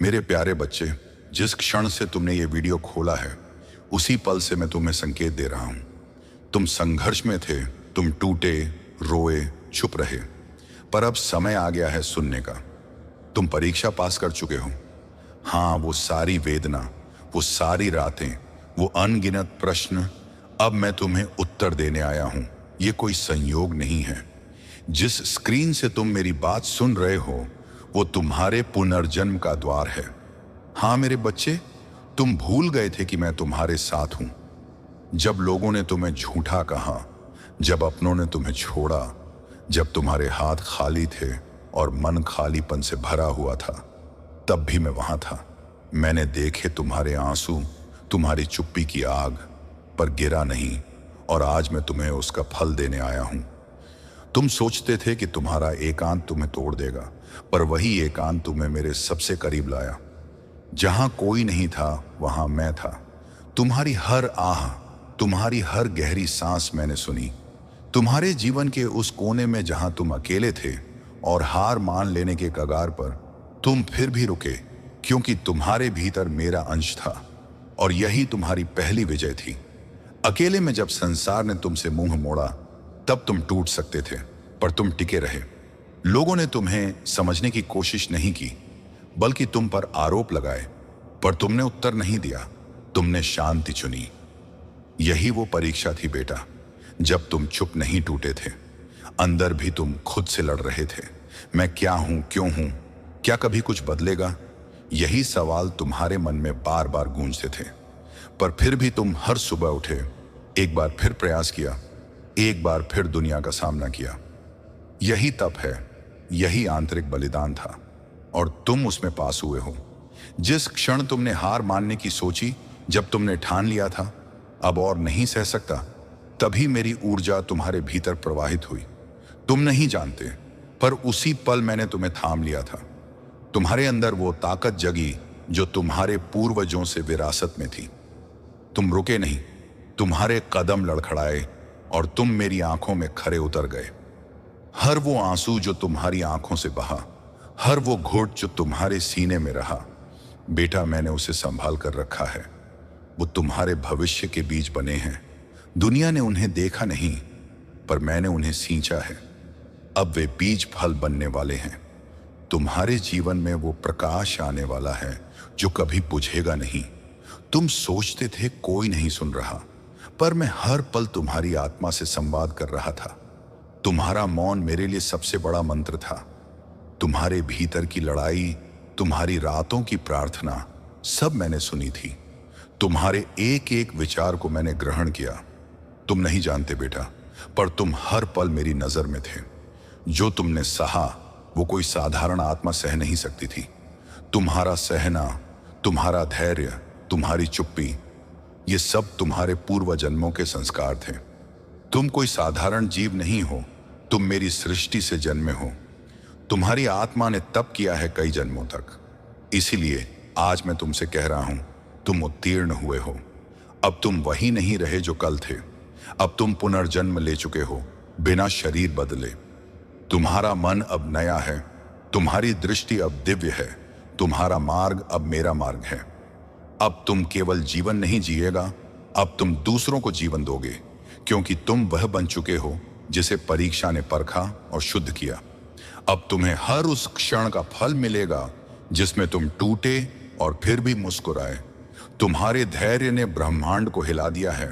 मेरे प्यारे बच्चे, जिस क्षण से तुमने ये वीडियो खोला है, उसी पल से मैं तुम्हें संकेत दे रहा हूं। तुम संघर्ष में थे, तुम टूटे, रोए, चुप रहे, पर अब समय आ गया है सुनने का। तुम परीक्षा पास कर चुके हो। हाँ, वो सारी वेदना, वो सारी रातें, वो अनगिनत प्रश्न, अब मैं तुम्हें उत्तर देने आया हूं। ये कोई संयोग नहीं है। जिस स्क्रीन से तुम मेरी बात सुन रहे हो, वो तुम्हारे पुनर्जन्म का द्वार है। हाँ मेरे बच्चे, तुम भूल गए थे कि मैं तुम्हारे साथ हूं। जब लोगों ने तुम्हें झूठा कहा, जब अपनों ने तुम्हें छोड़ा, जब तुम्हारे हाथ खाली थे और मन खालीपन से भरा हुआ था, तब भी मैं वहां था। मैंने देखे तुम्हारे आंसू, तुम्हारी चुप्पी की आग, पर गिरा नहीं, और आज मैं तुम्हें उसका फल देने आया हूं। तुम सोचते थे कि तुम्हारा एकांत तुम्हें तोड़ देगा, पर वही एकांत तुम्हें मेरे सबसे करीब लाया। जहां कोई नहीं था, वहां मैं था। तुम्हारी हर आह, तुम्हारी हर गहरी सांस मैंने सुनी। तुम्हारे जीवन के उस कोने में जहां तुम अकेले थे और हार मान लेने के कगार पर, तुम फिर भी रुके, क्योंकि तुम्हारे भीतर मेरा अंश था, और यही तुम्हारी पहली विजय थी। अकेले में जब संसार ने तुमसे मुंह मोड़ा, तब तुम टूट सकते थे, पर तुम टिके रहे। लोगों ने तुम्हें समझने की कोशिश नहीं की, बल्कि तुम पर आरोप लगाए, पर तुमने उत्तर नहीं दिया। तुमने शांति चुनी। यही वो परीक्षा थी बेटा, जब तुम चुप नहीं टूटे थे। अंदर भी तुम खुद से लड़ रहे थे। मैं क्या हूं, क्यों हूं, क्या कभी कुछ बदलेगा? यही सवाल तुम्हारे मन में बार बार गूंजते थे। पर फिर भी तुम हर सुबह उठे, एक बार फिर प्रयास किया, एक बार फिर दुनिया का सामना किया। यही तप है, यही आंतरिक बलिदान था, और तुम उसमें पास हुए हो। जिस क्षण तुमने हार मानने की सोची, जब तुमने ठान लिया था अब और नहीं सह सकता, तभी मेरी ऊर्जा तुम्हारे भीतर प्रवाहित हुई। तुम नहीं जानते, पर उसी पल मैंने तुम्हें थाम लिया था। तुम्हारे अंदर वो ताकत जगी जो तुम्हारे पूर्वजों से विरासत में थी। तुम रुके नहीं, तुम्हारे कदम लड़खड़ाए, और तुम मेरी आंखों में खरे उतर गए। हर वो आंसू जो तुम्हारी आंखों से बहा, हर वो घुट जो तुम्हारे सीने में रहा, बेटा मैंने उसे संभाल कर रखा है। वो तुम्हारे भविष्य के बीज बने हैं। दुनिया ने उन्हें देखा नहीं, पर मैंने उन्हें सींचा है। अब वे बीज फल बनने वाले हैं। तुम्हारे जीवन में वो प्रकाश आने वाला है जो कभी बुझेगा नहीं। तुम सोचते थे कोई नहीं सुन रहा, पर मैं हर पल तुम्हारी आत्मा से संवाद कर रहा था। तुम्हारा मौन मेरे लिए सबसे बड़ा मंत्र था। तुम्हारे भीतर की लड़ाई, तुम्हारी रातों की प्रार्थना, सब मैंने सुनी थी। तुम्हारे एक एक विचार को मैंने ग्रहण किया। तुम नहीं जानते बेटा, पर तुम हर पल मेरी नजर में थे। जो तुमने सहा, वो कोई साधारण आत्मा सह नहीं सकती थी। तुम्हारा सहना, तुम्हारा धैर्य, तुम्हारी चुप्पी, ये सब तुम्हारे पूर्व जन्मों के संस्कार थे। तुम कोई साधारण जीव नहीं हो, तुम मेरी सृष्टि से जन्मे हो। तुम्हारी आत्मा ने तप किया है कई जन्मों तक। इसीलिए आज मैं तुमसे कह रहा हूं, तुम उत्तीर्ण हुए हो। अब तुम वही नहीं रहे जो कल थे। अब तुम पुनर्जन्म ले चुके हो, बिना शरीर बदले। तुम्हारा मन अब नया है, तुम्हारी दृष्टि अब दिव्य है, तुम्हारा मार्ग अब मेरा मार्ग है। अब तुम केवल जीवन नहीं जिएगा, अब तुम दूसरों को जीवन दोगे, क्योंकि तुम वह बन चुके हो जिसे परीक्षा ने परखा और शुद्ध किया। अब तुम्हें हर उस क्षण का फल मिलेगा जिसमें तुम टूटे और फिर भी मुस्कुराए। तुम्हारे धैर्य ने ब्रह्मांड को हिला दिया है,